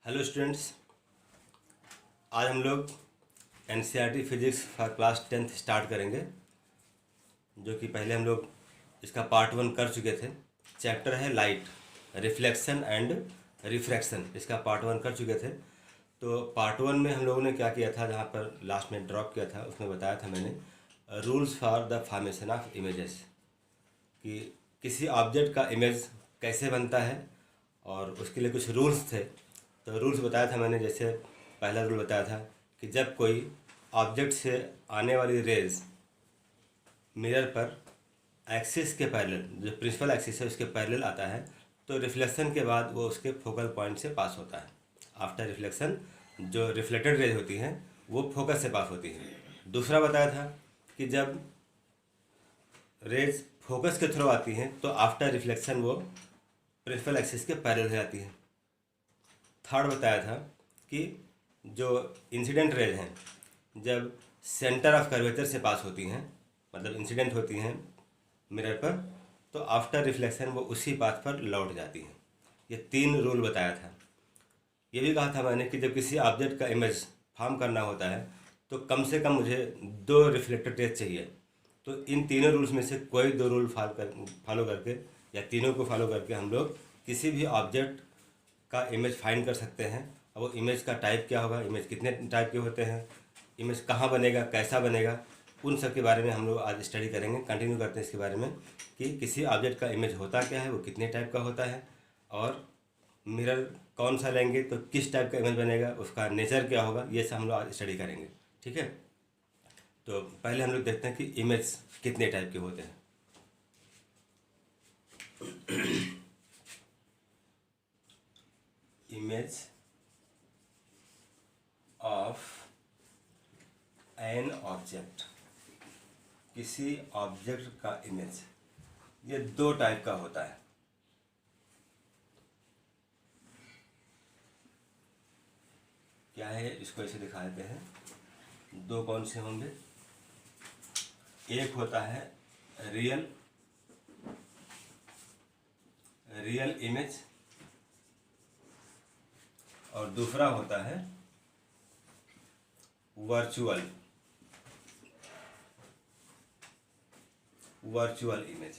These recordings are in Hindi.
हेलो स्टूडेंट्स, आज हम लोग NCERT physics for class 10th start करेंगे, जो कि पहले हम लोग इसका पार्ट 1 कर चुके थे। चैप्टर है लाइट, रिफ्लेक्शन एंड रिफ्रैक्शन, इसका पार्ट 1 कर चुके थे। तो पार्ट 1 में हम लोगों ने क्या किया था, जहाँ पर लास्ट में ड्रॉप किया था, उसमें बताया था मैंने rules for the formation of images, कि किसी ऑब्जेक्ट का इमेज कैसे बनता है और उसके लिए कुछ रूल्स थे। तो रूल्स बताया था मैंने, जैसे पहला रूल बताया था कि जब कोई ऑब्जेक्ट से आने वाली रेज मिरर पर एक्सिस के पैरेलल, जो प्रिंसिपल एक्सिस है उसके पैरेलल आता है, तो रिफ्लेक्शन के बाद वो उसके फोकल पॉइंट से पास होता है। आफ्टर रिफ्लेक्शन जो रिफ्लेक्टेड रेज होती हैं वो फोकस से पास होती हैं। दूसरा बताया था कि जब रेज फोकस के थ्रू आती हैं तो आफ्टर रिफ्लेक्शन वो प्रिंसिपल एक्सिस के पैरेलल हो जाती है। थर्ड बताया था कि जो इंसिडेंट रेज हैं जब सेंटर ऑफ कर्वेचर से पास होती हैं, मतलब इंसिडेंट होती हैं मिरर पर, तो आफ्टर रिफ्लेक्शन वो उसी पाथ पर लौट जाती हैं। ये 3 रूल बताया था। ये भी कहा था मैंने कि जब किसी ऑब्जेक्ट का इमेज फॉर्म करना होता है तो कम से कम मुझे 2 रिफ्लेक्टेड रेज चाहिए। तो इन तीनों रूल्स में से कोई 2 रूल फॉलो करके या तीनों को फॉलो करके हम लोग किसी भी ऑब्जेक्ट का इमेज फाइंड कर सकते हैं। अब वो इमेज का टाइप क्या होगा, इमेज कितने टाइप के होते हैं, इमेज कहाँ बनेगा, कैसा बनेगा, उन सब के बारे में हम लोग आज स्टडी करेंगे। कंटिन्यू करते हैं इसके बारे में कि किसी ऑब्जेक्ट का इमेज होता क्या है, वो कितने टाइप का होता है, और मिरर कौन सा लेंगे तो किस टाइप का इमेज बनेगा, उसका नेचर क्या होगा, ये सब हम लोग आज स्टडी करेंगे। ठीक है, तो पहले हम लोग देखते हैं कि इमेज कितने टाइप के होते हैं। इमेज ऑफ एन ऑब्जेक्ट, किसी ऑब्जेक्ट का इमेज, ये 2 टाइप का होता है। क्या है, इसको ऐसे दिखा देते हैं। 2 कौन से होंगे, एक होता है रियल इमेज और दूसरा होता है वर्चुअल इमेज।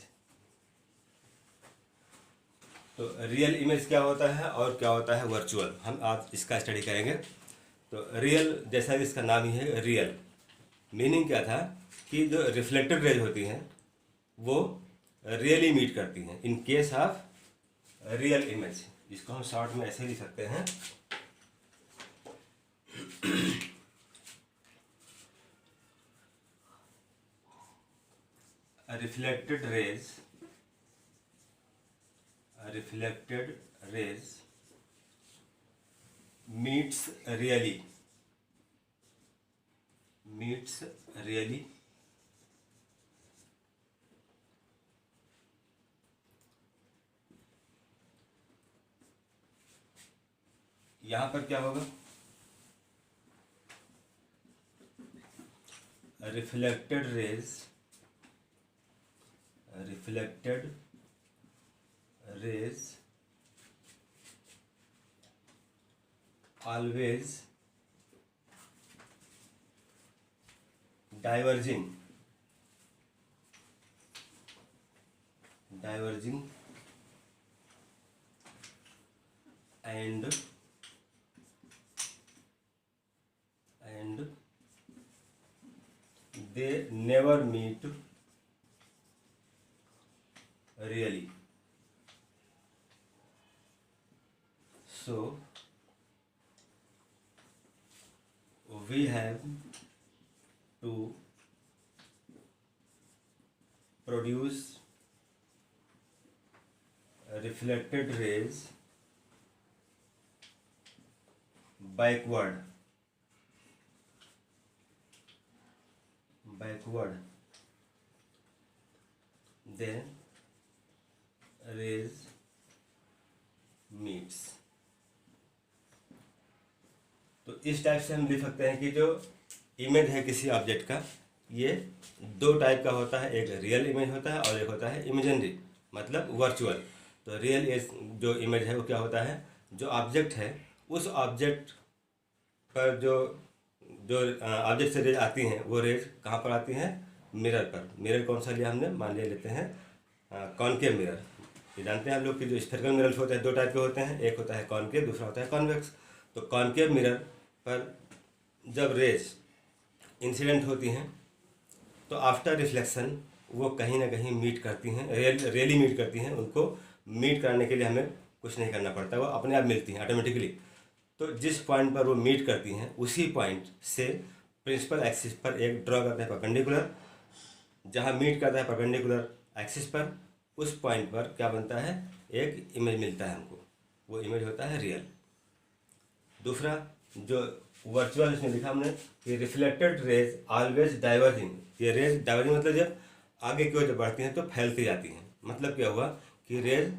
तो रियल इमेज क्या होता है और क्या होता है वर्चुअल, हम आज इसका स्टडी करेंगे। तो रियल, जैसा कि इसका नाम ही है रियल, मीनिंग क्या था कि जो रिफ्लेक्टेड रेज होती हैं वो रियली मीट करती हैं in case of real image. इसको हम शॉर्ट में ऐसे लिख सकते हैं, रिफ्लेक्टेड रेज मीट्स रियली यहाँ पर क्या होगा, reflected raise always diverging and they never meet really. So we have to produce reflected rays backward, then rays meets। तो इस टाइप से हम लिख सकते हैं कि जो इमेज है किसी ऑब्जेक्ट का, ये 2 टाइप का होता है, एक रियल इमेज होता है और एक होता है इमेजिनरी, मतलब वर्चुअल। तो रियल जो इमेज है वो क्या होता है, जो ऑब्जेक्ट है उस ऑब्जेक्ट पर जो जो ऑब्जेक्ट से रेज आती हैं वो रेज कहाँ पर आती हैं, मिरर पर। मिरर कौन सा लिया हमने, मान लिया लेते हैं कॉनकेव मिरर। ये जानते हैं हम लोग कि जो स्फेरिकल मिरर्स होते हैं दो टाइप के होते हैं, एक होता है कॉनकेव, दूसरा होता है कॉन्वेक्स। तो कॉनकेव मिरर पर जब रेज इंसिडेंट होती हैं तो आफ्टर रिफ्लेक्शन वो कहीं ना कहीं मीट करती हैं, रियली मीट करती हैं। उनको मीट करने के लिए हमें कुछ नहीं करना पड़ता, वो अपने आप मिलती हैं ऑटोमेटिकली। तो जिस पॉइंट पर वो मीट करती हैं उसी पॉइंट से प्रिंसिपल एक्सिस पर एक ड्रॉ करते हैं परपेंडिकुलर। जहाँ मीट करता है परपेंडिकुलर एक्सिस पर, उस पॉइंट पर क्या बनता है, एक इमेज मिलता है हमको, वो इमेज होता है रियल। दूसरा जो वर्चुअल इसमें लिखा हमने कि रिफ्लेक्टेड रेज ऑलवेज डाइवर्जिंग। ये रेज डाइवर्जिंग मतलब जब आगे की ओर जब बढ़ती हैं तो फैलती जाती हैं। मतलब क्या हुआ कि रेज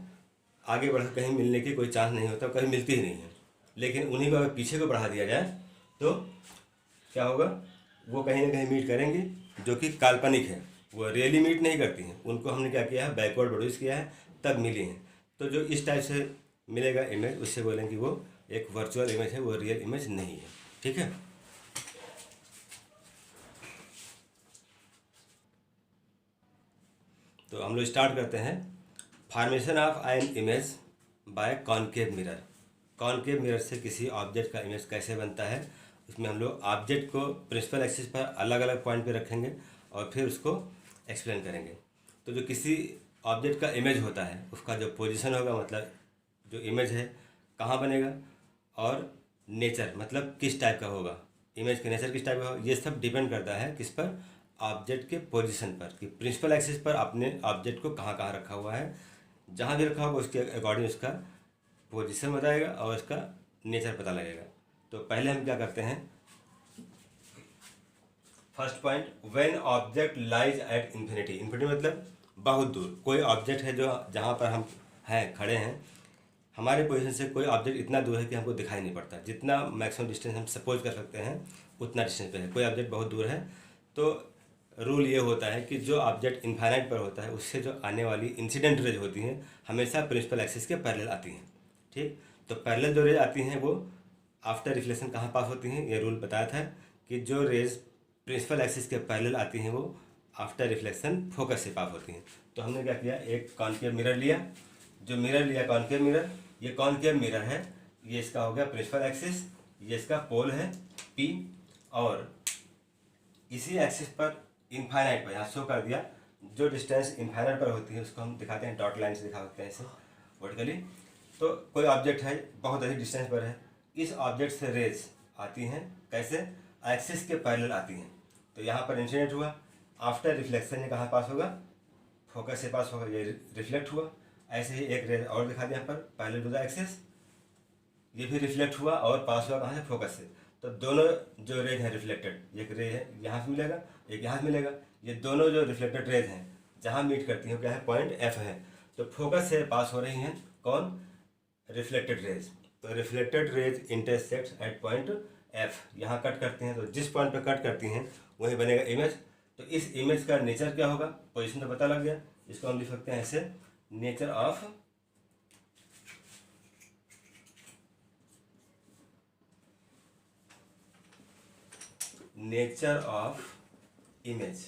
आगे बढ़ कहीं मिलने की कोई चांस नहीं होता, कहीं मिलती ही नहीं है। लेकिन उन्हीं को अगर पीछे को बढ़ा दिया जाए तो क्या होगा, वो कहीं ना कहीं मीट करेंगी, जो कि काल्पनिक है, वो रियली मीट नहीं करती हैं। उनको हमने क्या किया है, बैकवर्ड प्रोड्यूस किया है, तब मिली हैं। तो जो इस टाइप से मिलेगा इमेज, उससे बोलेंगे वो एक वर्चुअल इमेज है, वो रियल इमेज नहीं है। ठीक है। तो हम लोग स्टार्ट करते हैं। Formation of an image by concave mirror. Concave mirror से किसी ऑब्जेक्ट का इमेज कैसे बनता है, उसमें हम लोग ऑब्जेक्ट को प्रिंसिपल एक्सिस पर अलग अलग पॉइंट पे रखेंगे और फिर उसको एक्सप्लेन करेंगे। तो जो किसी ऑब्जेक्ट का इमेज होता है उसका जो पोजीशन होगा, मतलब जो इमेज है कहाँ बनेगा, और नेचर मतलब किस टाइप का होगा, इमेज का नेचर किस टाइप का होगा, ये सब डिपेंड करता है किस पर, ऑब्जेक्ट के पोजीशन पर, कि प्रिंसिपल एक्सिस पर अपने ऑब्जेक्ट को कहाँ कहाँ रखा हुआ है। जहाँ भी रखा होगा उसके अकॉर्डिंग उसका पोजीशन बताएगा और उसका नेचर पता लगेगा। तो पहले हम क्या करते हैं, first point, when object lies at infinity. Infinity मतलब बहुत दूर। कोई ऑब्जेक्ट है जो जहाँ पर हम हैं खड़े हैं, हमारे पोजीशन से कोई ऑब्जेक्ट इतना दूर है कि हमको दिखाई नहीं पड़ता। जितना मैक्सिमम डिस्टेंस हम सपोज कर सकते हैं उतना डिस्टेंस पे है। कोई ऑब्जेक्ट बहुत दूर है तो रूल ये होता है कि जो ऑब्जेक्ट इनफाइनाइट पर होता है उससे जो आने वाली इंसिडेंट रेज होती हैं हमेशा प्रिंसिपल एक्सिस के पैरेलल आती हैं। ठीक, तो पैरेलल जो रेज आती हैं वो आफ्टर रिफ्लेक्शन कहाँ पास होती हैं, ये रूल बताया था कि जो रेज प्रिंसिपल एक्सिस के पैरेलल आती हैं वो आफ्टर रिफ्लेक्शन फोकस से पास होती हैं। तो हमने क्या किया, एक कॉनकेव मिरर लिया। जो मिरर लिया कॉनकेव मिरर, ये कॉनकेव मिरर है, ये इसका हो गया प्रिंसिपल एक्सिस, ये इसका पोल है P, और इसी एक्सिस पर इनफाइनाइट पर यहाँ शो कर दिया। जो डिस्टेंस इनफाइनाइट पर होती है उसको हम दिखाते हैं, डॉट लाइन से दिखा सकते हैं इसे वर्टिकली। तो कोई ऑब्जेक्ट है बहुत अधिक डिस्टेंस पर है, इस ऑब्जेक्ट से रेज आती हैं कैसे, एक्सिस के पैरेलल आती हैं। तो यहाँ पर इंसिडेंट हुआ, आफ्टर रिफ्लेक्शन ये कहाँ पास होगा, फोकस से पास होगा, ये रिफ्लेक्ट हुआ। ऐसे ही एक रेज और दिखा दिया यहाँ पर पैरेलल टू द एक्सिस, ये भी रिफ्लेक्ट हुआ और पास हुआ कहाँ से, फोकस से। तो दोनों जो रेज है रिफ्लेक्टेड, एक रे है यहाँ से मिलेगा, एक यहाँ से मिलेगा। ये दोनों जो रिफ्लेक्टेड रेज हैं जहाँ मीट करती हैं क्या है, पॉइंट F है। तो फोकस से पास हो रही हैं कौन, रिफ्लेक्टेड रेज। तो reflected raise intersect at point F, यहाँ कट करती हैं। तो जिस पॉइंट पर कट करती हैं वही बनेगा इमेज। तो इस इमेज का नेचर क्या होगा, पोजिशन तो पता लग गया, इसको हम लिख सकते हैं ऐसे, नेचर ऑफ इमेज।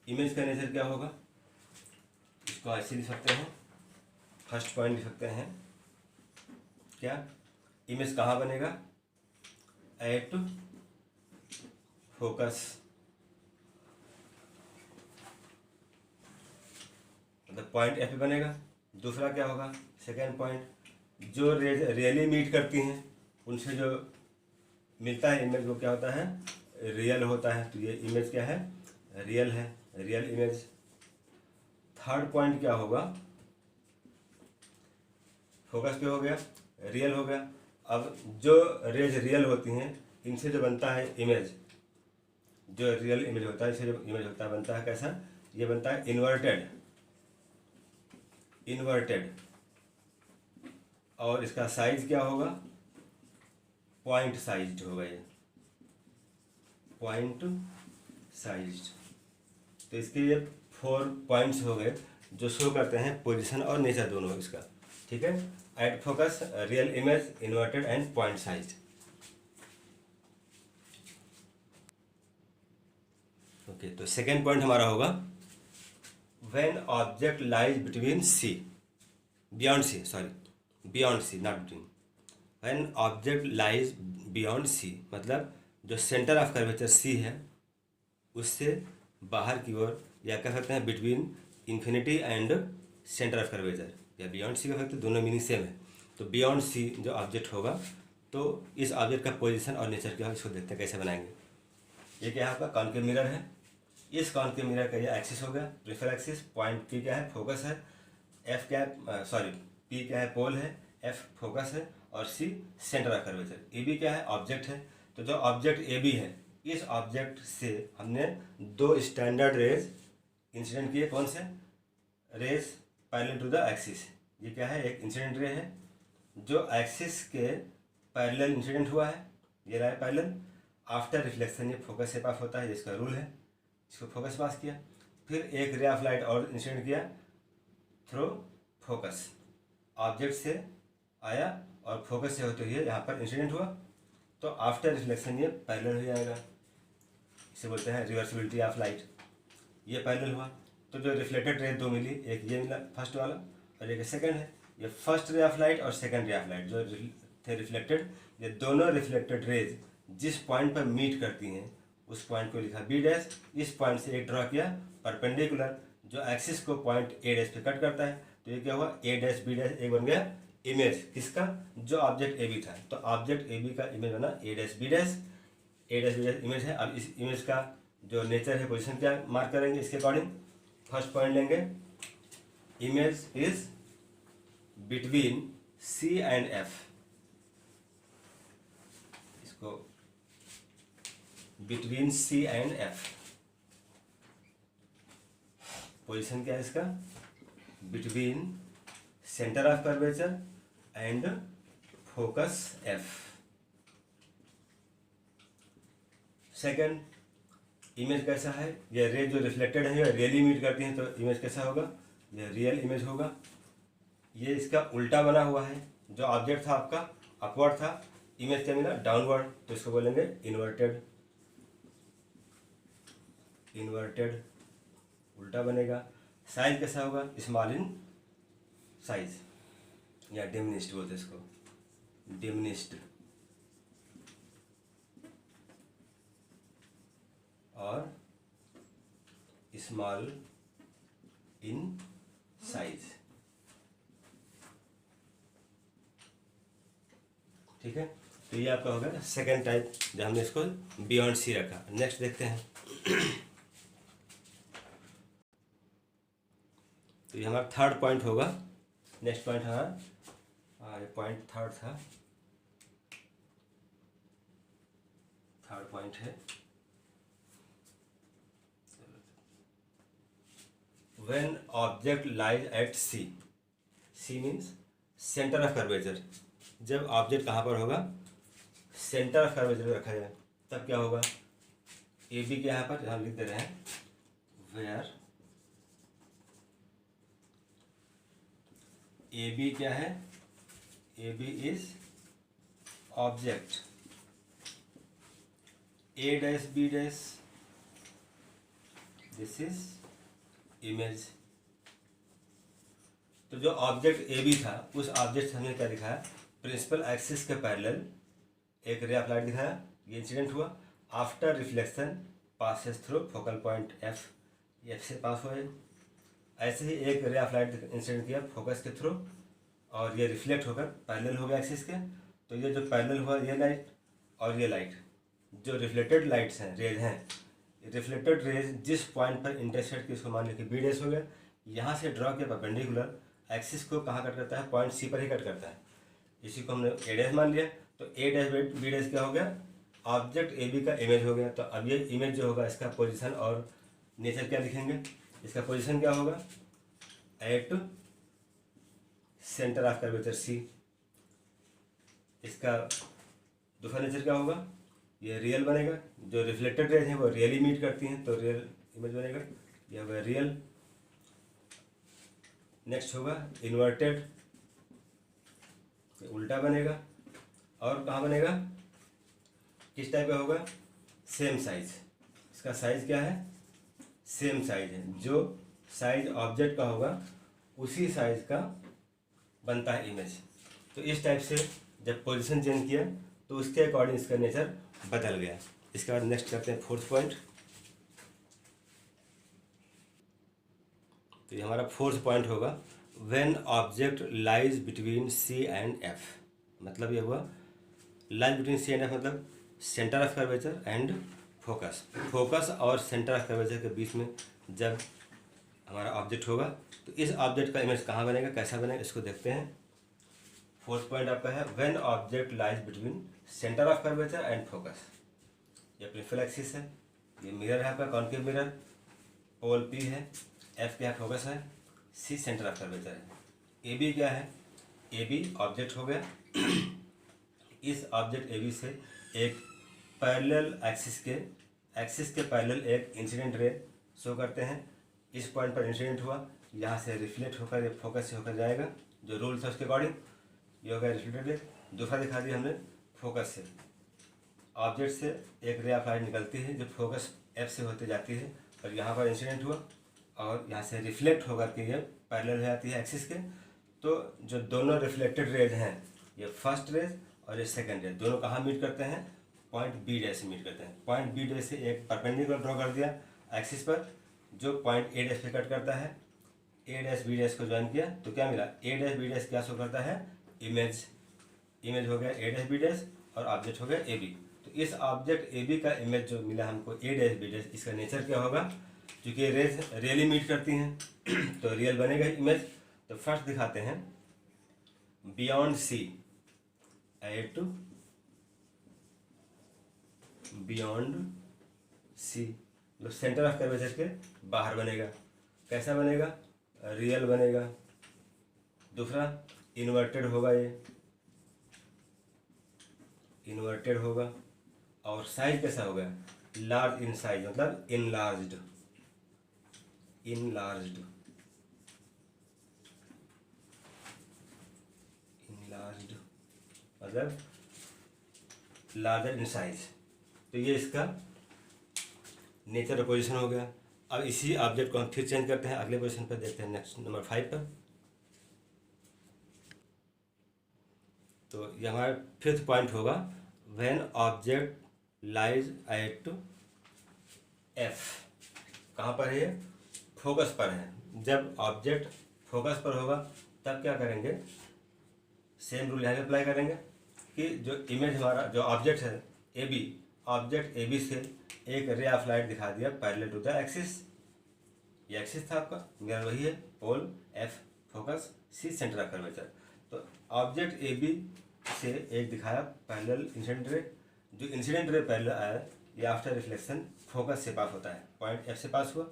इमेज का नेचर क्या होगा, इसको ऐसे लिख सकते हैं। फर्स्ट पॉइंट लिख सकते हैं क्या, इमेज कहाँ बनेगा, एट फोकस, मतलब पॉइंट F पे बनेगा। दूसरा क्या होगा, सेकेंड पॉइंट, जो रेज रियली मीट करती हैं उनसे जो मिलता है इमेज वो क्या होता है, रियल होता है। तो ये इमेज क्या है, रियल है, रियल इमेज। थर्ड पॉइंट क्या होगा, फोकस पे हो गया, रियल हो गया। अब जो रेज रियल होती हैं इनसे जो बनता है इमेज, जो रियल इमेज होता है, इससे जो इमेज होता है बनता है कैसा, ये बनता है इन्वर्टेड, और इसका साइज क्या होगा, पॉइंट साइज्ड होगा, ये पॉइंट साइज्ड। तो इसके ये 4 पॉइंट्स हो गए जो शो करते हैं पोजीशन और नेचर दोनों इसका। ठीक है। At focus, real image, inverted and point size. Okay, तो सेकेंड पॉइंट हमारा होगा when object lies between C, beyond C, sorry beyond C not between, when object lies beyond C मतलब जो सेंटर ऑफ कर्वेचर सी है उससे बाहर की ओर, या कह सकते हैं between infinity and centre of curvature, या बियॉन्ड सी कह सकते हैं, दोनों मीनिंग सेम है। तो बियॉन्ड सी जो ऑब्जेक्ट होगा तो इस ऑब्जेक्ट का पोजीशन और नेचर क्या होगा, इसको देखते हैं कैसे बनाएंगे। ये क्या है आपका कॉन्केव मिरर है। इस कॉन्केव मिरर का ये एक्सिस हो गया प्रिंसिपल एक्सिस, पॉइंट पी क्या है फोकस है, एफ क्या है सॉरी पी क्या है पोल है, एफ फोकस है और C centre of curvature, A B क्या है ऑब्जेक्ट है। तो जो ऑब्जेक्ट ए बी है इस ऑब्जेक्ट से हमने दो स्टैंडर्ड रेज इंसिडेंट किए। कौन से rays? Parallel to the axis. ये क्या है एक इंसिडेंट रे है जो एक्सिस के पैरेलल इंसिडेंट हुआ है, ये रहा है पैरेलल। आफ्टर रिफ्लेक्शन ये फोकस से पास होता है, जिसका रूल है, इसको फोकस पास किया। फिर एक रे ऑफ लाइट और इंसिडेंट किया थ्रू फोकस, ऑब्जेक्ट से आया और फोकस से होते हुए यहाँ पर इंसिडेंट हुआ, तो आफ्टर रिफ्लेक्शन ये पैरेलल हो जाएगा। इसे बोलते हैं रिवर्सिबिलिटी ऑफ लाइट। ये पैरेलल हुआ तो जो रिफ्लेक्टेड रे दो मिली, एक ये मिला फर्स्ट वाला और एक सेकंड है। ये फर्स्ट रे ऑफ लाइट और सेकंड रे ऑफ लाइट जो थे रिफ्लेक्टेड, ये दोनों रिफ्लेक्टेड रेज जिस पॉइंट पर मीट करती हैं उस पॉइंट को लिखा बी डैश। इस पॉइंट से एक ड्रॉ किया परपेंडिकुलर जो एक्सिस को पॉइंट ए डैश पे कट करता है, तो ये क्या हुआ ए डैश बी डैश, एक बन गया इमेज किसका, जो ऑब्जेक्ट ए बी था। तो ऑब्जेक्ट ए बी का इमेज बना ए डैश बी डैश, ए डैश बी डैश इमेज है। अब इस इमेज का जो नेचर है पोजीशन क्या मार्क करेंगे इसके अकॉर्डिंग। फर्स्ट पॉइंट लेंगे image is between C and F, इसको between C and F. Position क्या है इसका, between centre of curvature and focus F. Second image कैसा है, ये रे जो रिफ्लेक्टेड है ये रियली मीट करती हैं, तो इमेज कैसा होगा, ये रियल इमेज होगा। ये इसका उल्टा बना हुआ है, जो ऑब्जेक्ट था आपका अपवर्ड था, इमेज क्या मिला डाउनवर्ड, तो इसको बोलेंगे इन्वर्टेड, इन्वर्टेड उल्टा बनेगा। साइज कैसा होगा, स्मॉल इन साइज या डिमिनिश्ड बोलते इसको, डिमिनिश्ड और स्मॉल इन साइज। ठीक है, तो ये आपका हो गया सेकेंड टाइप जब हमने इसको बियॉन्ड सी रखा। नेक्स्ट देखते हैं तो ये हमारा थर्ड पॉइंट होगा। नेक्स्ट पॉइंट हमारा ये पॉइंट थर्ड था, थर्ड पॉइंट है when object lies at C, C means centre of curvature. जब ऑब्जेक्ट कहाँ पर होगा, सेंटर ऑफ कर्वेचर में रखा जाए, तब क्या होगा, ए बी के यहाँ पर हम लिख दे रहे हैं वेयर ए बी क्या है, A B is object, A dash B dash this is image. तो जो ऑब्जेक्ट ए बी था उस ऑब्जेक्ट से हमने क्या दिखाया, प्रिंसिपल एक्सिस के पैरेलल एक रे ऑफ लाइट दिखाया, ये इंसिडेंट हुआ। After reflection passes through focal point F, F से पास हुए। ऐसे ही एक रे ऑफ लाइट इंसिडेंट किया फोकस के थ्रू और ये रिफ्लेक्ट होकर पैरेलल हो गया एक्सिस के। तो ये जो पैरेलल हुआ ये लाइट और ये लाइट जो रिफ्लेक्टेड लाइट्स हैं, रेज हैं, रिफ्लेक्टेड रेज जिस पॉइंट पर इंटरसेक्ट की, इसको मान लीजिए बी डैश हो गया, यहाँ से ड्रॉ किया परपेंडिकुलर एक्सिस को कहाँ कट करता है, पॉइंट सी पर ही कट करता है। इसी को हमने ए डैश मान लिया, तो ए डैश बी डैश क्या हो गया, ऑब्जेक्ट ए बी का इमेज हो गया। तो अब ये इमेज जो होगा इसका पोजीशन और नेचर क्या लिखेंगे, इसका पोजीशन क्या होगा, at centre of curvature C. इसका दूसरा नेचर क्या होगा, ये रियल बनेगा, जो रिफ्लेक्टेड रेज हैं वो रियली मीट करती हैं, तो रियल इमेज बनेगा, यह होगा रियल। नेक्स्ट होगा इन्वर्टेड, ये उल्टा बनेगा। और कहाँ बनेगा, किस टाइप का होगा, सेम साइज। इसका साइज क्या है, सेम साइज है। जो साइज ऑब्जेक्ट का होगा उसी साइज का बनता है इमेज। तो इस टाइप से जब पोजीशन चेंज किया तो उसके अकॉर्डिंग इसका नेचर बदल गया। इसके बाद नेक्स्ट करते हैं फोर्थ पॉइंट। तो ये हमारा फोर्थ पॉइंट होगा, when object lies between C and F. मतलब ये हुआ lies between C and F, मतलब centre of curvature and focus. Focus और सेंटर ऑफ कर्वेचर के बीच में जब हमारा ऑब्जेक्ट होगा तो इस ऑब्जेक्ट का इमेज कहाँ बनेगा, कैसा बनेगा, इसको देखते हैं। फोर्थ पॉइंट आपका है, when object lies between centre of curvature and focus. ये प्रिंसिपल एक्सिस है, ये मिरर है आपका, कॉन्केव मिरर, पोल पी है, एफ क्या है, फोकस है, सी सेंटर ऑफ कर्वेचर है। ए बी क्या है, ए बी ऑब्जेक्ट हो गया। इस ऑब्जेक्ट ए बी से एक पैरेलल एक्सिस के पैरेलल एक इंसिडेंट रे शो करते हैं। इस पॉइंट पर इंसिडेंट हुआ, यहाँ से रिफ्लेक्ट होकर ये फोकस से होकर जाएगा, जो रूल था उसके अकॉर्डिंग ये हो गया रिफ्लेक्टेड रे। दूसरा दिखा दिया हमने फोकस से, ऑब्जेक्ट से एक रे ऑफ लाइट निकलती है जो फोकस एफ से होते जाती है और यहाँ पर इंसिडेंट हुआ और यहाँ से रिफ्लेक्ट होकर के ये पैरेलल हो जाती है एक्सिस के। तो जो दोनों रिफ्लेक्टेड रेज हैं, ये फर्स्ट रेज और ये सेकंड रेज, दोनों कहाँ मीट करते हैं, पॉइंट बी डैश से मीट करते हैं। पॉइंट बी डैश से एक परपेंडिकुलर ड्रॉ कर दिया एक्सिस पर, जो पॉइंट ए डैश पे कट करता है। ए डैश बी डैश को ज्वाइन किया तो क्या मिला, ए डैश बी डैश क्या शो करता है, इमेज। इमेज हो गया ए डैश बी डैश और ऑब्जेक्ट हो गया ए बी। तो इस ऑब्जेक्ट ए बी का इमेज जो मिला हमको ए डैश बी डैश, इसका नेचर क्या होगा, क्योंकि रेज रियली मीट करती हैं तो रियल बनेगा इमेज। तो फर्स्ट दिखाते हैं, beyond C at to beyond C, मतलब सेंटर ऑफ कर्वेचर के बाहर बनेगा। कैसा बनेगा, रियल बनेगा। दूसरा इन्वर्टेड होगा, ये इन्वर्टेड होगा। और साइज कैसा होगा, लार्ज इन साइज, मतलब इनलार्ज्ड। इनलार्ज्ड इनलार्ज्ड मतलब लार्जर इन साइज। तो ये इसका नेचर और पोजिशन हो गया। अब इसी ऑब्जेक्ट को हम फिर चेंज करते हैं, अगले पोजिशन पर देखते हैं, नेक्स्ट नंबर 5 पर। तो ये हमारा फिफ्थ पॉइंट होगा, when object lies eight F. कहाँ पर है, फोकस पर है। जब ऑब्जेक्ट फोकस पर होगा तब क्या करेंगे, सेम रूल यहाँ अप्लाई करेंगे कि जो इमेज हमारा जो ऑब्जेक्ट है A B, object A B से एक रे ऑफ लाइट दिखा दिया पैरेलल टू द एक्सिस। ये एक्सिस था आपका, मिरर वही है, pole F focus C centre of curvature. तो ऑब्जेक्ट ए बी से एक दिखाया पैरेलल इंसिडेंट रे। जो इंसिडेंट रे पैरेलल आया ये आफ्टर रिफ्लेक्शन फोकस से पास होता है, पॉइंट एफ से पास हुआ।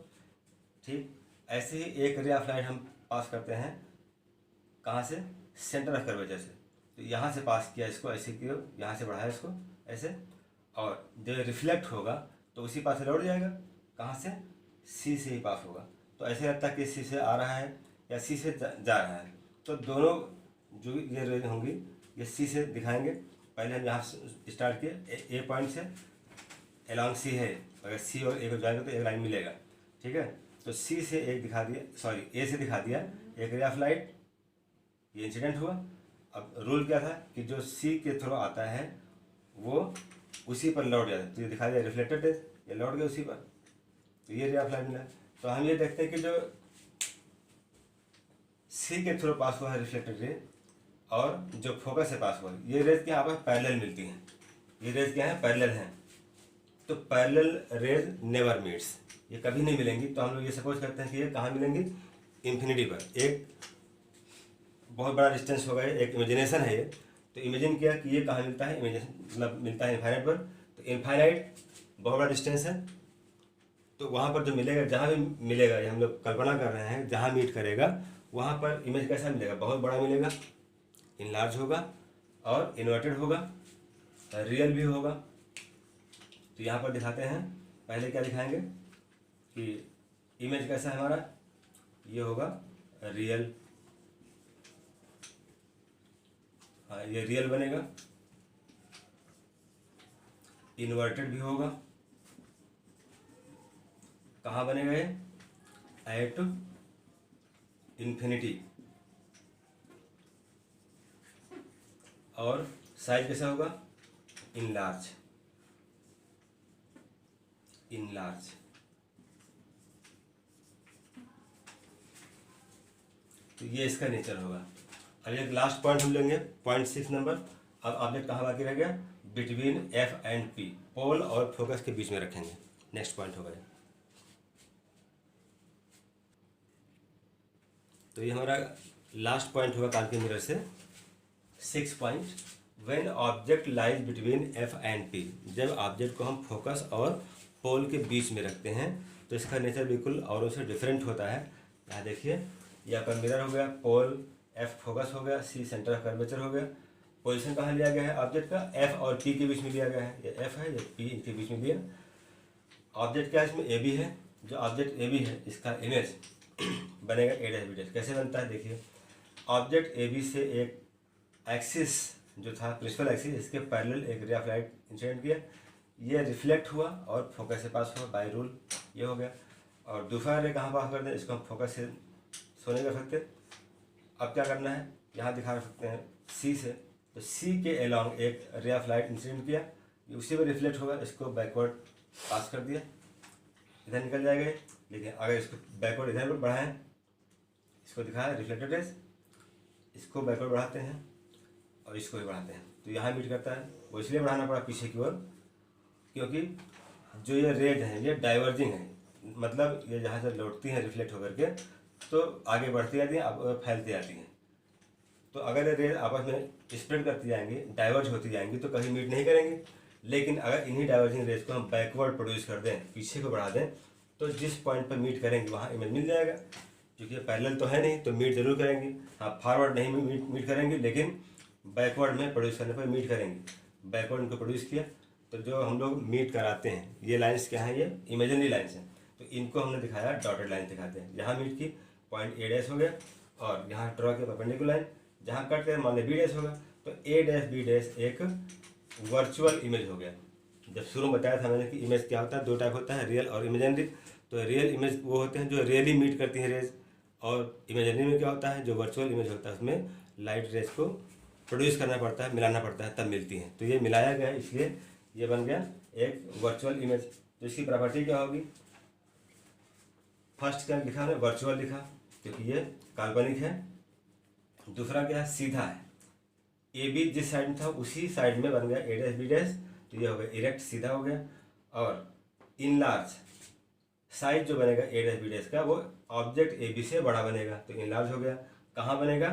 ठीक ऐसे ही एक रे ऑफ लाइट हम पास करते हैं, कहाँ से, सेंटर ऑफ कर्वेचर से। तो यहाँ से पास किया इसको, ऐसे किया, यहाँ से बढ़ाया इसको ऐसे, और जो रिफ्लेक्ट होगा तो उसी पास से लौट जाएगा, कहाँ से, सी से ही पास होगा। तो ऐसे लगता है कि सी से आ रहा है या सी से जा रहा है। तो दोनों जो ये रेज होंगी ये सी से दिखाएंगे। पहले हम यहाँ से स्टार्ट किए, ए पॉइंट से अलॉन्ग सी है, अगर सी और ए को जाएगा तो एक लाइन मिलेगा। ठीक है, तो सी से एक दिखा दिया, सॉरी ए से दिखा दिया एक रे ऑफ लाइट, ये इंसिडेंट हुआ। अब रूल क्या था कि जो सी के थ्रू आता है वो उसी पर लौट जाता है। तो ये दिखा दिया रिफ्लेक्टेड है, ये लौट गया उसी पर, तो ये रे ऑफ लाइट मिला। तो हम ये देखते हैं कि जो सी के थ्रू पास हुआ है रिफ्लेक्टेड रे और जो फोकस से पास हुआ है, ये रेज क्या आपस पैरेलल मिलती हैं। ये रेज क्या है, पैरेलल हैं। तो पैरेलल रेज नेवर मीट्स, ये कभी नहीं मिलेंगी। तो हम लोग ये सपोज करते हैं कि ये कहाँ मिलेंगी, इन्फिनिटी पर। एक बहुत बड़ा डिस्टेंस होगा, एक इमेजिनेशन है ये। तो इमेजिन किया कि ये कहाँ मिलता है, इमेजिनेशन मतलब मिलता है इनफाइनाइट पर। तो इनफाइनाइट बहुत बड़ा डिस्टेंस है, तो वहाँ पर जो मिलेगा, जहाँ भी मिलेगा, ये हम लोग कल्पना कर रहे हैं, जहाँ मीट करेगा वहाँ पर इमेज कैसा मिलेगा, बहुत बड़ा मिलेगा, इनलार्ज होगा और इन्वर्टेड होगा, रियल भी होगा। तो यहाँ पर दिखाते हैं, पहले क्या दिखाएंगे कि इमेज कैसा है हमारा, ये होगा रियल हाँ ये रियल बनेगा, इन्वर्टेड भी होगा। कहाँ बनेगा ये? At infinity. और साइज कैसा होगा? Enlarge, enlarge. तो ये इसका नेचर होगा। अब एक लास्ट पॉइंट हम लेंगे, पॉइंट 6 नंबर। अब ऑब्जेक्ट कहाँ बाकी रह गया? बिटवीन एफ एंड पी, पोल और फोकस के बीच में रखेंगे। नेक्स्ट पॉइंट होगा ये। तो ये हमारा लास्ट पॉइंट होगा काल के मिरर से। 6 point, when object lies between F and P, जब ऑब्जेक्ट को हम फोकस और पोल के बीच में रखते हैं तो इसका नेचर बिल्कुल औरों से डिफरेंट होता है। यहाँ देखिए, ये आपका मिरर हो गया, पोल एफ फोकस हो गया, सी सेंटर ऑफ कर्वेचर हो गया। पोजीशन कहाँ लिया गया है ऑब्जेक्ट का? एफ और पी के बीच में लिया गया है। ये एफ है, ये पी, इनके बीच में लिया। ऑब्जेक्ट क्या है इसमें? ए बी है। जो ऑब्जेक्ट ए बी है इसका इमेज बनेगा ए डैश बी डैश। कैसे बनता है देखिए, ऑब्जेक्ट ए बी से एक एक्सिस जो था प्रिंसिपल एक्सिस, इसके पैरेलल एक रे ऑफ लाइट इंसिडेंट किया, ये रिफ्लेक्ट हुआ और फोकस से पास हुआ बाय रूल, ये हो गया। और दूसरा रे कहाँ पास कर दें? इसको हम फोकस से सोने कर सकते। अब क्या करना है, यहाँ दिखा सकते हैं सी से, तो सी के अलॉन्ग एक रे ऑफ लाइट इंसिडेंट किया, ये उसी में रिफ्लेक्ट होगा, इसको बैकवर्ड पास कर दिया, इधर निकल जाएगा। लेकिन अगर इसको बैकवर्ड इधर बढ़ाएं, इसको दिखाया रिफ्लेक्टेड रेज, इसको बैकवर्ड बढ़ाते हैं और इसको भी बढ़ाते हैं, तो यहाँ मीट करता है। वो इसलिए बढ़ाना पड़ा पीछे की ओर क्योंकि जो ये रेज हैं ये डाइवर्जिंग है, मतलब ये जहाँ से लौटती हैं रिफ्लेक्ट होकर के तो आगे बढ़ती जाती हैं, अब फैलती जाती हैं। तो अगर ये रेज आपस में स्प्रेड करती जाएंगी, डाइवर्ज होती जाएंगी तो कहीं मीट नहीं करेंगे। लेकिन अगर इन्हीं डाइवर्जिंग रेज को हम बैकवर्ड प्रोड्यूस कर दें, पीछे को बढ़ा दें, तो जिस पॉइंट पर मीट करेंगे वहाँ इमेज मिल जाएगा। क्योंकि ये पैरेलल तो है नहीं तो मीट जरूर करेंगे। हाँ, फॉरवर्ड नहीं मीट करेंगे, लेकिन बैकवर्ड में प्रोड्यूस करने पर मीट करेंगे। बैकवर्ड इनको प्रोड्यूस किया तो जो हम लोग मीट कराते हैं, ये लाइन्स क्या हैं? ये इमेजिनरी लाइन्स हैं। तो इनको हमने दिखाया डॉटेड लाइन दिखाते हैं। यहाँ मीट की पॉइंट ए डैश हो गया और यहाँ ड्रॉ किया परपेंडिकुलर लाइन, जहाँ कट कर मान ली बी डैश होगा, तो ए डैश बी डैश एक वर्चुअल इमेज हो गया। जब शुरू में बताया था मैंने कि इमेज क्या होता है, दो टाइप होता है, रियल और इमेजिनरी। तो रियल इमेज वो होते हैं जो रियली मीट करती हैं रेज, और इमेजिनरी में क्या होता है, जो वर्चुअल इमेज होता है उसमें लाइट रेज को प्रोड्यूस करना पड़ता है, मिलाना पड़ता है, तब मिलती हैं। तो ये मिलाया गया है, इसलिए ये बन गया एक वर्चुअल इमेज। तो इसकी प्रॉपर्टी क्या होगी? फर्स्ट क्या लिखा है? वर्चुअल लिखा, क्योंकि ये काल्पनिक है। दूसरा क्या है? सीधा है। ए बी जिस साइड में था उसी साइड में बन गया ए डैश बी डैश, तो ये हो गया इरेक्ट, सीधा हो गया। और इनलार्ज, साइज जो बनेगा ए डैश बी डैश का वो ऑब्जेक्ट ए बी से बड़ा बनेगा, तो इनलार्ज हो गया। कहाँ बनेगा?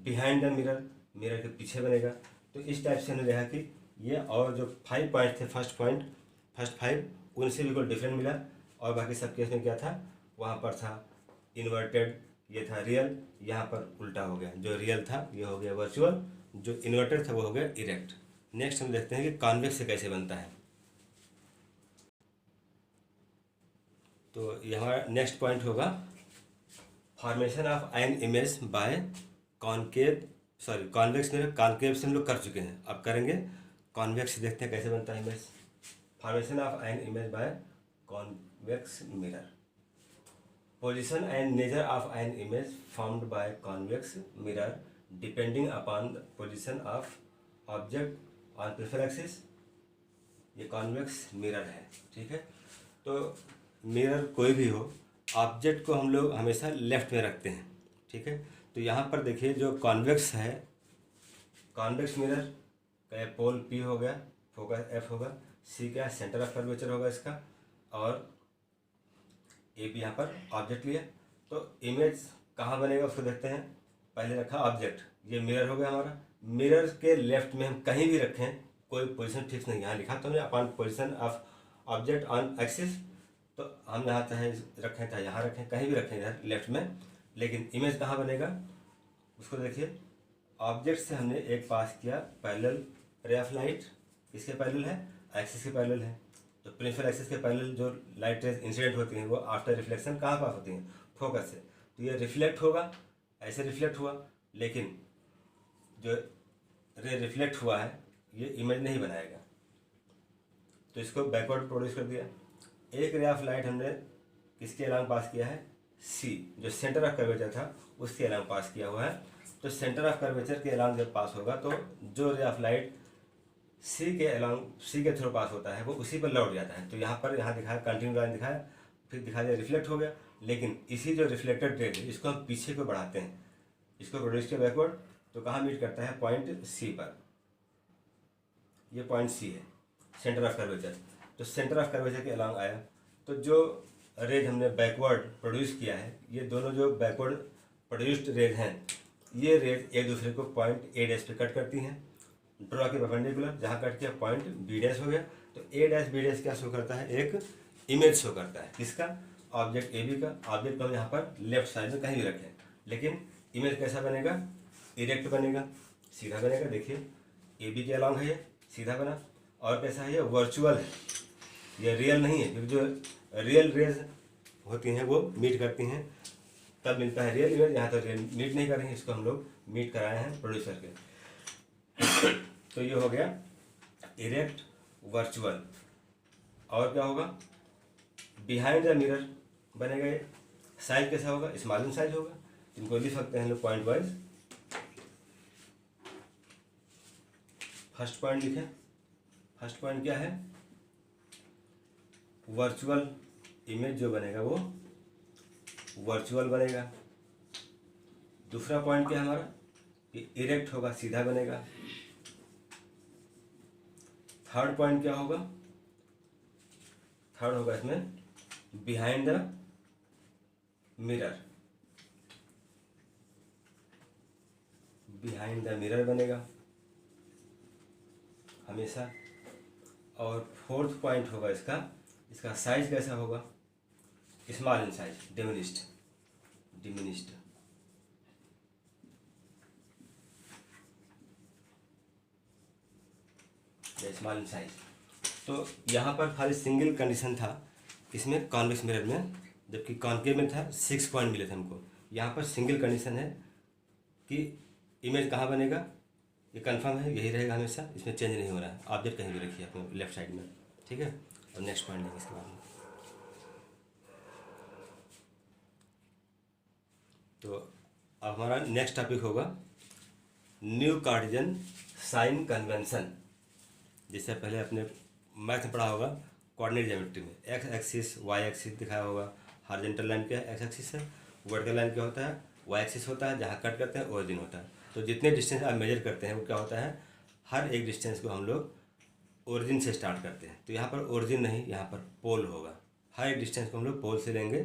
बिहाइंड द मिरर, मिरर के पीछे बनेगा। तो इस टाइप से हमने देखा कि ये और जो 5 पॉइंट थे, फर्स्ट 5 उनसे बिल्कुल डिफरेंट मिला। और बाकी सब केस में क्या था, वहाँ पर था इन्वर्टेड, ये था रियल, यहाँ पर उल्टा हो गया। जो रियल था ये हो गया वर्चुअल, जो इन्वर्टेड था वो हो गया इरेक्ट। नेक्स्ट हम देखते हैं कि कॉन्वेक्स से कैसे बनता है। तो ये हमारा नेक्स्ट पॉइंट होगा formation of an image by convex mirror. Concave से हम लोग कर चुके हैं, अब करेंगे कॉन्वेक्स, देखते हैं कैसे बनता है image. Formation of an image by convex mirror. Position and nature of an image formed by convex mirror depending upon the position of object on principal axis। ये कॉन्वेक्स मिरर है, ठीक है। तो मिरर कोई भी हो, ऑब्जेक्ट को हम लोग हमेशा लेफ्ट में रखते हैं, ठीक है। तो यहाँ पर देखिए जो कॉन्वेक्स है, कॉन्वेक्स मिरर का पोल पी हो गया, फोकस एफ होगा, सी का सेंटर ऑफ कर्वेचर होगा इसका, और ए भी यहाँ पर ऑब्जेक्ट लिया। तो इमेज कहाँ बनेगा उसको देखते हैं। पहले रखा ऑब्जेक्ट, ये मिरर हो गया हमारा। मिरर के लेफ्ट में हम कहीं भी रखें, कोई पोजीशन फिक्स नहीं। यहाँ लिखा तो हमने upon position of object on axis, तो हम यहाँ चाहे रखें चाहे यहाँ रखें, कहीं भी रखें इधर लेफ्ट में। लेकिन इमेज कहाँ बनेगा उसको देखिए। ऑब्जेक्ट से हमने एक पास किया पैरेलल रे ऑफ लाइट, किसके पैरेलल है? एक्सिस के पैरेलल है। तो प्रिंसिपल एक्सिस के पैरेलल जो लाइट रेज इंसिडेंट होती हैं वो आफ्टर रिफ्लेक्शन कहाँ पास होती हैं? फोकस से। तो ये रिफ्लेक्ट होगा, ऐसे रिफ्लेक्ट हुआ, लेकिन जो रे रिफ्लेक्ट हुआ है ये इमेज नहीं बनाएगा, तो इसको बैकवर्ड प्रोड्यूस कर दिया। एक रे ऑफ लाइट हमने किसके अलांग पास किया है, सी, जो सेंटर ऑफ कर्वेचर था उसके अलांग पास किया हुआ है। तो सेंटर ऑफ कर्वेचर के अलांग जब पास होगा तो जो रे ऑफ लाइट सी के अलांग, सी के थ्रू पास होता है वो उसी पर लौट जाता है। तो यहाँ दिखाया कंटिन्यू लाइन दिखाया, फिर दिखा दिया रिफ्लेक्ट हो गया। लेकिन इसी जो रिफ्लेक्टेड रे है इसको हम पीछे को बढ़ाते हैं, इसको प्रोड्यूस किया बैकवर्ड, तो कहाँ मीट करता है, पॉइंट सी पर। ये पॉइंट सी है सेंटर ऑफ कर्वेचर। तो सेंटर ऑफ कर्वेचर के अलांग आया, तो जो रेज हमने बैकवर्ड प्रोड्यूस किया है, ये दोनों जो बैकवर्ड प्रोड्यूस्ड रेज हैं, ये रेज एक दूसरे को पॉइंट ए डैश पे कट करती हैं। ड्रॉ के परपेंडिकुलर, जहाँ कट किया पॉइंट बी डैश हो गया। तो ए डैश बी डैश क्या शो करता है, एक इमेज शो करता है। किसका, ऑब्जेक्ट ए बी का। ऑब्जेक्ट को हम यहाँ पर लेफ्ट साइड में कहीं भी रखें, लेकिन इमेज कैसा बनेगा, इरेक्ट बनेगा, सीधा बनेगा। देखिए ए बी के अलांग है, ये सीधा बना। और कैसा है, ये वर्चुअल है, ये रियल नहीं है, क्योंकि जो रियल रेज होती हैं वो मीट करती हैं तब मिलता है रियल इमेज। यहाँ तो रियल मीट नहीं कर रही है, इसको हम लोग मीट कराए हैं प्रोड्यूसर के। तो ये हो गया इरेक्ट, वर्चुअल। और क्या होगा, बिहाइंड द मिरर बनेगा। ये साइज कैसा होगा, स्मॉल इन साइज होगा। इनको लिख सकते हैं लोग पॉइंट वाइज। फर्स्ट पॉइंट लिखें, फर्स्ट पॉइंट क्या है, वर्चुअल इमेज जो बनेगा वो वर्चुअल बनेगा। दूसरा पॉइंट क्या है हमारा, कि इरेक्ट होगा, सीधा बनेगा। थर्ड पॉइंट क्या होगा, थर्ड होगा इसमें behind the mirror, behind the mirror बनेगा हमेशा। और फोर्थ पॉइंट होगा इसका, इसका साइज कैसा होगा, small in size, diminished, diminished. Small in size. तो यहाँ पर खाली सिंगल कंडीशन था इसमें कॉन्वेक्स मिरर में, जबकि कॉन्केव में था 6 पॉइंट मिले थे हमको। यहाँ पर सिंगल कंडीशन है कि इमेज कहाँ बनेगा, ये कंफर्म है, यही रहेगा हमेशा, इसमें चेंज नहीं हो रहा है। ऑब्जेक्ट कहीं भी रखिए अपने लेफ्ट साइड में, ठीक है। और नेक्स्ट पॉइंट लेंगे इसके बाद में। तो अब हमारा नेक्स्ट टॉपिक होगा न्यू कार्टेशियन साइन कन्वेंशन। जिससे पहले अपने मैथ में पढ़ा होगा कोऑर्डिनेट ज्योमेट्री में, एक्स एक्सिस वाई एक्सिस दिखाया होगा। हॉरिजॉन्टल लाइन क्या है, एक्स एक्सिस है। वर्टिकल लाइन क्या होता है, वाई एक्सिस होता है, जहाँ कट करते हैं ओरिजिन होता है। तो जितने डिस्टेंस आप मेजर करते हैं वो क्या होता है, हर एक डिस्टेंस को हम लोग ओरिजिन से स्टार्ट करते हैं। तो यहाँ पर ओरिजिन नहीं, यहाँ पर पोल होगा। हर एक डिस्टेंस को हम लोग पोल से लेंगे,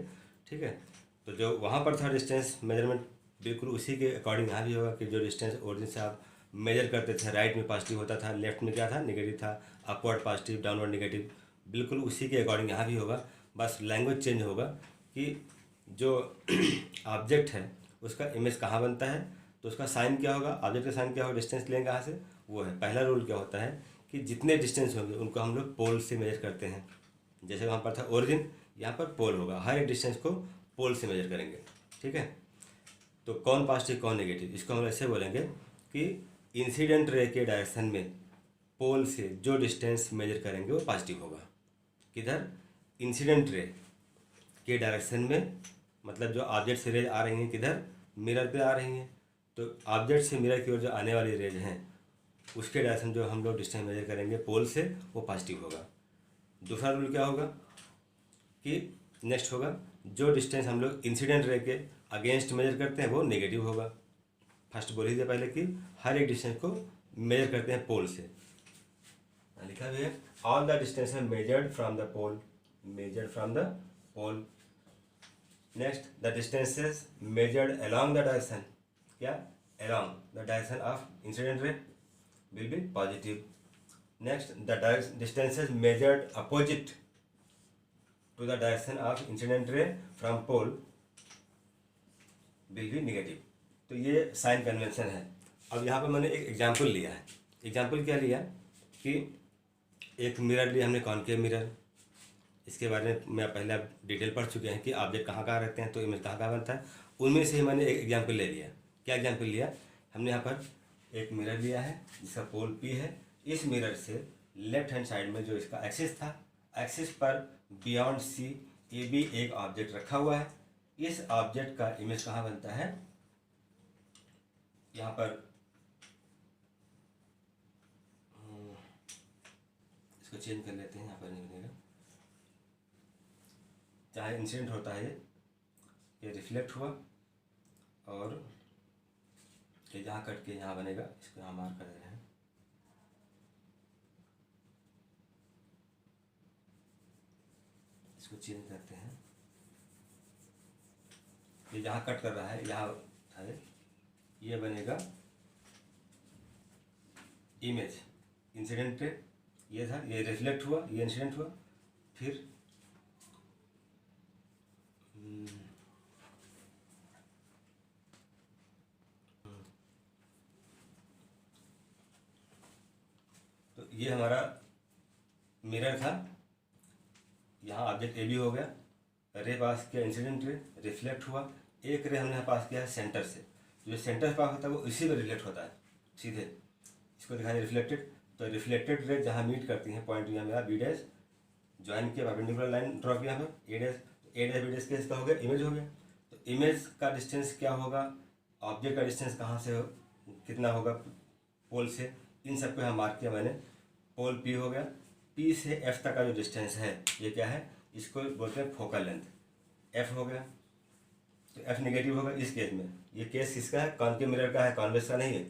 ठीक है। तो जो वहाँ पर था डिस्टेंस मेजरमेंट, बिल्कुल उसी के अकॉर्डिंग यहाँ भी होगा कि जो डिस्टेंस ओरिजिन से आप मेजर करते थे, राइट में पॉजिटिव होता था, लेफ्ट में क्या था, नेगेटिव था, अपवर्ड पॉजिटिव, डाउनवर्ड नेगेटिव, बिल्कुल उसी के अकॉर्डिंग यहाँ भी होगा। बस लैंग्वेज चेंज होगा कि जो ऑब्जेक्ट है उसका इमेज कहाँ बनता है, तो उसका साइन क्या होगा, ऑब्जेक्ट का साइन क्या होगा, डिस्टेंस लेंगे कहाँ से, वो है। पहला रूल क्या होता है कि जितने डिस्टेंस होंगे उनको हम लोग पोल से मेजर करते हैं। जैसे वहाँ पर था ओरिजिन, यहाँ पर पोल होगा, हर एक डिस्टेंस को पोल से मेजर करेंगे, ठीक है। तो कौन पॉजिटिव कौन नेगेटिव, इसको हम ऐसे बोलेंगे कि इंसिडेंट रे के डायरेक्शन में पोल से जो डिस्टेंस मेजर करेंगे वो पॉजिटिव होगा। किधर, इंसिडेंट रे के डायरेक्शन में, मतलब जो ऑब्जेक्ट से रेज आ रही हैं किधर, मिरर पे आ रही हैं। तो ऑब्जेक्ट से मिरर की ओर जो आने वाली रेज हैं उसके डायरेक्शन जो हम लोग डिस्टेंस मेजर करेंगे पोल से, वो पॉजिटिव होगा। दूसरा रूल क्या होगा कि नेक्स्ट होगा जो डिस्टेंस हम लोग इंसिडेंट रे के अगेंस्ट मेजर करते हैं वो नेगेटिव होगा। फर्स्ट बोल ही दिया पहले कि हर एक डिस्टेंस को मेजर करते हैं पोल से, लिखा भी है ऑल द डिस्टेंस है measured from the pole, measured from the pole. Next the distances measured along the direction, क्या, along the direction of incident ray will be positive. Next the distances measured opposite to the direction of incident ray from pole will be negative. तो ये साइन कन्वेंशन है। अब यहाँ पर मैंने एक एग्जांपल लिया है। एग्जांपल क्या लिया कि एक मिरर लिया हमने, कॉनकेव मिरर। इसके बारे में पहले आप डिटेल पढ़ चुके हैं कि ऑब्जेक्ट कहाँ कहाँ रहते हैं तो इमेज कहाँ कहाँ बनता है। उनमें से ही मैंने एक एग्जांपल ले लिया। क्या एग्जांपल लिया हमने, यहाँ पर एक मिरर लिया है जिसका पोल P है। इस मिरर से लेफ्ट हैंड साइड में जो इसका एक्सिस था, एक्सिस पर बियॉन्ड C AB एक ऑब्जेक्ट रखा हुआ है। इस ऑब्जेक्ट का इमेज कहाँ बनता है, यहाँ पर इसको चेंज कर लेते हैं, यहाँ पर नहीं बनेगा। चाहे इंसिडेंट होता है ये रिफ्लेक्ट हुआ और ये जहाँ कट के यहाँ बनेगा, इसको यहाँ मार्क कर दे रहे हैं। इसको चेंज करते हैं, ये जहाँ कट कर रहा है यहाँ है, ये बनेगा इमेज। इंसिडेंट ये था, ये रिफ्लेक्ट हुआ, ये इंसिडेंट हुआ, फिर तो ये हमारा मिरर था। यहाँ ऑब्जेक्ट ए बी हो गया, रे पास किया, इंसिडेंट रे रिफ्लेक्ट हुआ। एक रे हमने पास किया है सेंटर से, जो सेंटर से पास होता है वो इसी में रिफ्लेक्ट होता है सीधे। इसको दिखाएंगे रिफ्लेक्टेड, तो रिफ्लेक्टेड रे जहाँ मीट करती हैं पॉइंट यहाँ मेरा बी डैश ज्वाइन किया, परपेंडिकुलर लाइन ड्रॉ किया हमें, ए डैश बी डैश के इसका हो गया इमेज हो गया। तो इमेज का डिस्टेंस क्या होगा, ऑब्जेक्ट का डिस्टेंस कहाँ से कितना होगा पोल से, इन सबको यहाँ मार्क किया मैंने। पोल P हो गया, P से F तक का जो डिस्टेंस है ये क्या है, इसको बोलते हैं फोकल लेंथ, F हो गया। तो F नेगेटिव होगा इस केस में। ये केस किसका है, कॉनकेव मिरर का है, कॉन्वेक्स का नहीं है।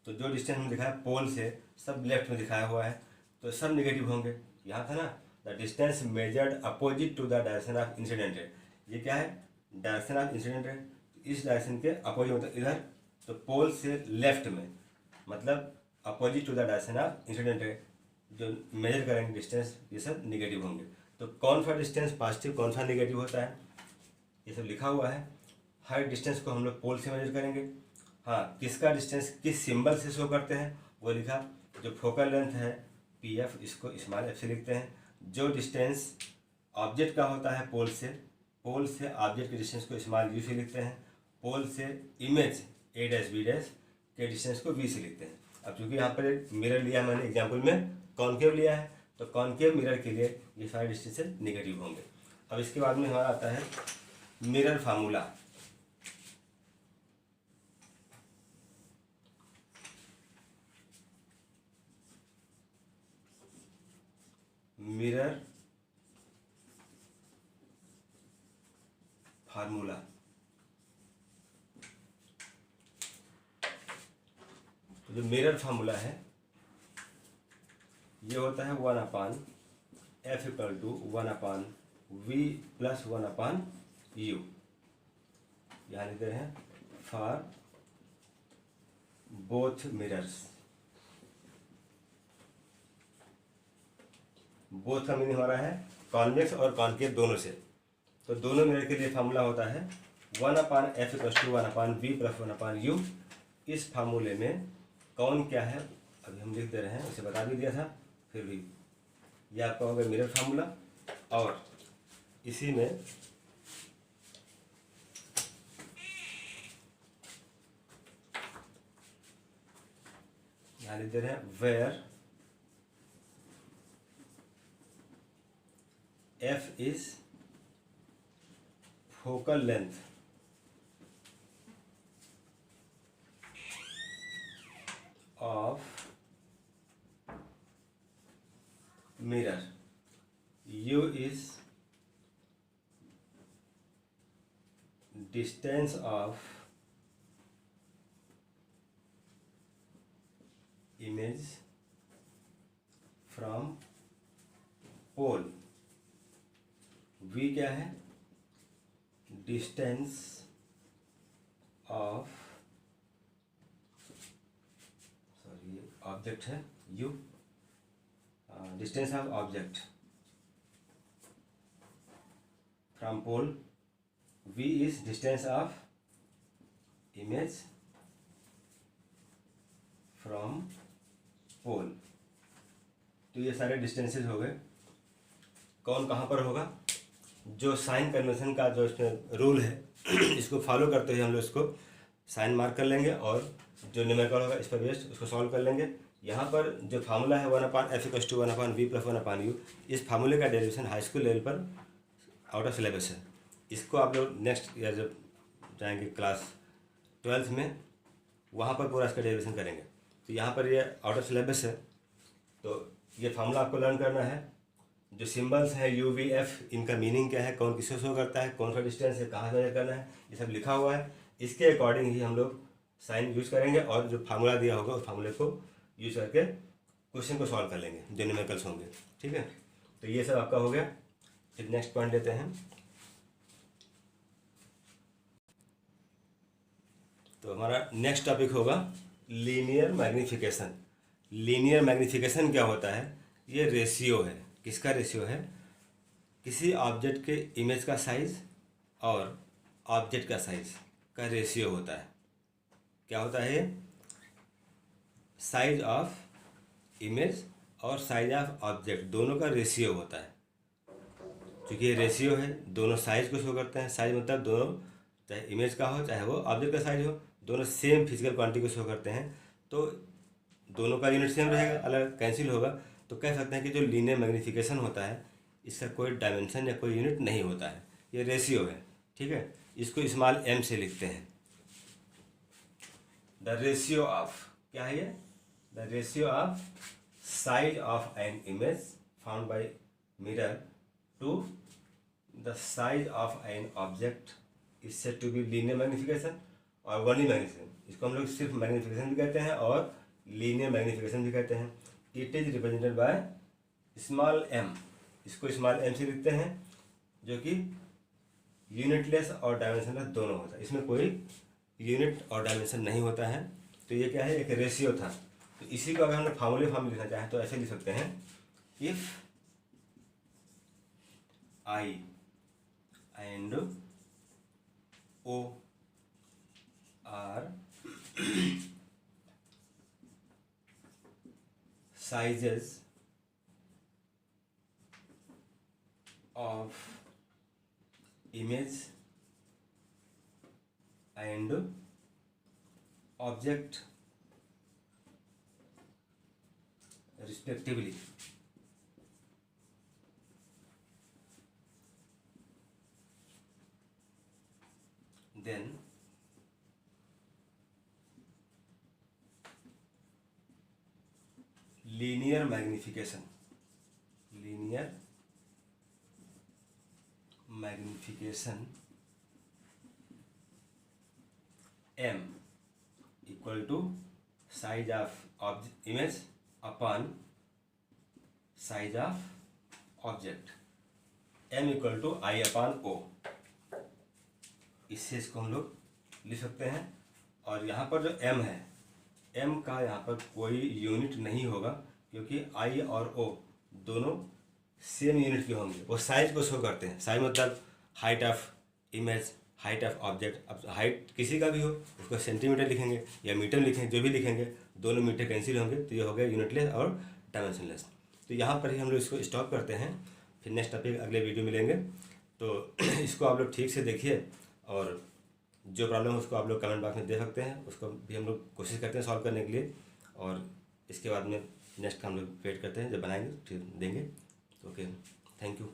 तो जो डिस्टेंस हमने दिखाया पोल से सब लेफ्ट में दिखाया हुआ है, तो सब नेगेटिव होंगे। यहाँ था ना, the distance measured opposite to the direction of incident ray, ये क्या है डायरेक्शन ऑफ इंसिडेंट रे, इस डायरेक्शन के अपोजिट मतलब इधर, तो पोल से लेफ्ट में मतलब opposite to the direction of incident ray जो मेजर करेंगे डिस्टेंस, ये सब निगेटिव होंगे। तो कौन सा डिस्टेंस पॉजिटिव कौन सा निगेटिव होता है ये सब लिखा हुआ है। हर डिस्टेंस को हम लोग पोल से मेजर करेंगे। हाँ, किसका डिस्टेंस किस सिंबल से शो करते हैं वो लिखा। जो फोकल लेंथ है PF, इसको स्मॉल f से लिखते हैं। जो डिस्टेंस ऑब्जेक्ट का होता है पोल से ऑब्जेक्ट के डिस्टेंस को स्मॉल u से लिखते हैं। पोल से image A dash B dash के डिस्टेंस को V से लिखते हैं। अब चूंकि यहाँ पर एक मिरर लिया मैंने एग्जाम्पल में, कॉनकेव लिया है, तो कॉनकेव मिरर के लिए ये सारे डिस्टेंस निगेटिव होंगे। अब इसके बाद में हमारा आता है मिरर फार्मूला। मिरर फार्मूला, तो जो मिरर फार्मूला है ये होता है 1/f = 1/v + 1/u। यहाँ लिखते हैं फॉर बोथ मिरर्स। बोथ का मीनिंग हो रहा है कॉन्वेक्स और कॉनकेव दोनों से। तो दोनों मिरर के लिए फार्मूला होता है 1/f = 1/v + 1/u। इस फार्मूले में कौन क्या है अभी हम लिख दे रहे हैं, उसे बता भी दिया था, फिर भी ये आपका होगा मिरर फार्मूला। और इसी में यहाँ लिख दे रहे हैं where F is focal length of mirror, U is distance of image from pole, V क्या है डिस्टेंस ऑफ, सॉरी ये ऑब्जेक्ट है, U distance of object from pole, V is distance of image from pole. तो ये सारे डिस्टेंसेस हो गए। कौन कहाँ पर होगा, जो साइन कन्वेंशन का जो इसमें रूल है इसको फॉलो करते हुए हम लोग इसको साइन मार्क कर लेंगे और जो न्यूमेरिकल होगा इस पर बेस्ड उसको सॉल्व कर लेंगे। यहाँ पर जो फार्मूला है 1/f=1/v+1/u, इस फार्मूले का डेरिवेशन हाई स्कूल लेवल पर आउट ऑफ सिलेबस है। इसको आप लोग नेक्स्ट ईयर जब जाएंगे क्लास 12th में, वहाँ पर पूरा इसका डेरिवेशन करेंगे। तो यहाँ पर ये आउट ऑफ सिलेबस है, तो ये फार्मूला आपको लर्न करना है। जो सिंबल्स हैं यू वी एफ, इनका मीनिंग क्या है, कौन किसको शो करता है, कौन सा डिस्टेंस है, कहाँ मेजर करना है, ये सब लिखा हुआ है। इसके अकॉर्डिंग ही हम लोग साइन यूज़ करेंगे और जो फार्मूला दिया होगा उस फार्मूले को यूज़ करके क्वेश्चन को सॉल्व कर लेंगे जो न्यूमेरिकल्स होंगे। ठीक है, तो ये सब आपका हो गया। फिर नेक्स्ट पॉइंट लेते हैं। तो हमारा नेक्स्ट टॉपिक होगा लीनियर मैग्नीफिकेशन। लीनियर मैग्नीफिकेशन क्या होता है? ये रेशियो है। किसका रेशियो है? किसी ऑब्जेक्ट के इमेज का साइज और ऑब्जेक्ट का साइज का रेशियो होता है। क्या होता है? साइज ऑफ इमेज और साइज ऑफ ऑब्जेक्ट दोनों का रेशियो होता है। क्योंकि ये रेशियो है, दोनों साइज को शो करते हैं। साइज मतलब दोनों, चाहे इमेज का हो चाहे वो ऑब्जेक्ट का साइज हो, दोनों सेम फिजिकल क्वांटिटी को शो करते हैं। तो दोनों का यूनिट सेम रहेगा, अलग कैंसिल होगा। तो कह सकते हैं कि जो लीनियर मैग्नीफिकेशन होता है इसका कोई डायमेंशन या कोई यूनिट नहीं होता है, ये रेशियो है। ठीक है, इसको स्मॉल m से लिखते हैं। द रेशियो ऑफ, क्या है ये? The ratio of size of an image found by mirror to the size of an object is said to be linear magnification और वनली मैग्नीफिकेशन। इसको हम लोग सिर्फ मैग्नीफिकेशन भी कहते हैं और लीनियर मैग्नीफिकेशन भी कहते हैं। It is represented by small m। इसको स्मॉल m से लिखते हैं, जो कि यूनिटलेस और डायमेंशनलेस दोनों होता है। इसमें कोई यूनिट और डायमेंशन नहीं होता है। तो ये क्या है? एक रेशियो था। तो इसी को अगर हमने फार्मूले फॉर्म में लिखना चाहें तो ऐसे लिख सकते हैं, if I and O are sizes of image and object respectively, then linear magnification m equal to size of image upon size of object, m equal to I upon O। इससे इसको हम लोग लिख सकते हैं। और यहाँ पर जो m है, m का यहाँ पर कोई यूनिट नहीं होगा, क्योंकि I और O दोनों सेम यूनिट के होंगे। वो साइज को शो करते हैं। साइज मतलब height of image, height of object. अब हाइट किसी का भी हो उसको सेंटीमीटर लिखेंगे या मीटर लिखेंगे, जो भी लिखेंगे दोनों मीटर कैंसिल होंगे। तो ये हो गया यूनिटलेस और डायमेंशनलेस। तो यहाँ पर ही हम लोग इसको स्टॉप करते हैं। फिर नेक्स्ट टॉपिक अगले वीडियो में लेंगे। तो इसको आप लोग ठीक से देखिए और जो प्रॉब्लम है उसको आप लोग कमेंट बॉक्स में दे सकते हैं। उसको भी हम लोग कोशिश करते हैं सॉल्व करने के लिए। और इसके बाद में नेक्स्ट का हम लोग वेट करते हैं, जब बनाएंगे फिर देंगे। Okay, thank you.